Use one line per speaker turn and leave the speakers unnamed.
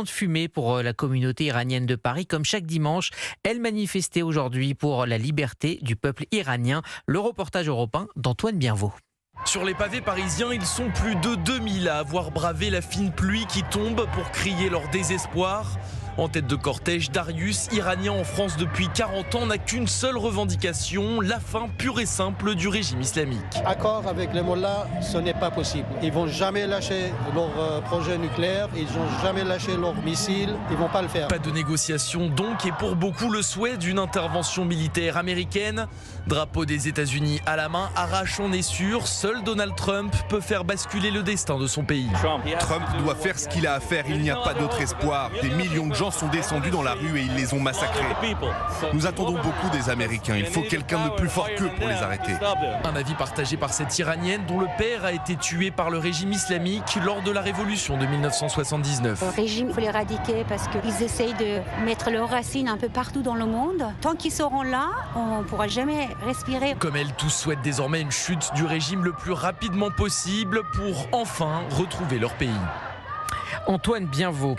de fumée pour la communauté iranienne de Paris. Comme chaque dimanche, elle manifestait aujourd'hui pour la liberté du peuple iranien. Le reportage européen d'Antoine Bienvaux.
Sur les pavés parisiens, ils sont plus de 2000 à avoir bravé la fine pluie qui tombe pour crier leur désespoir. En tête de cortège, Darius, iranien en France depuis 40 ans, n'a qu'une seule revendication, la fin pure et simple du régime islamique.
Accord avec les mollahs, ce n'est pas possible. Ils vont jamais lâcher leur projet nucléaire, ils vont jamais lâcher leurs missiles, ils vont pas le faire.
Pas de négociation donc, et pour beaucoup le souhait d'une intervention militaire américaine. Drapeau des États-Unis à la main, arrache on est sûr, seul Donald Trump peut faire basculer le destin de son pays.
Trump doit faire ce qu'il a à faire, il n'y a pas d'autre espoir. Des millions de gens sont descendus dans la rue et ils les ont massacrés. Nous attendons beaucoup des Américains, il faut quelqu'un de plus fort qu'eux pour les arrêter.
Un avis partagé par cette Iranienne dont le père a été tué par le régime islamique lors de la révolution de 1979.
Le régime, il faut l'éradiquer parce qu'ils essayent de mettre leurs racines un peu partout dans le monde. Tant qu'ils seront là, on ne pourra jamais respirer.
Comme elle, tous souhaitent désormais une chute du régime le plus rapidement possible pour enfin retrouver leur pays.
Antoine Bienvaux.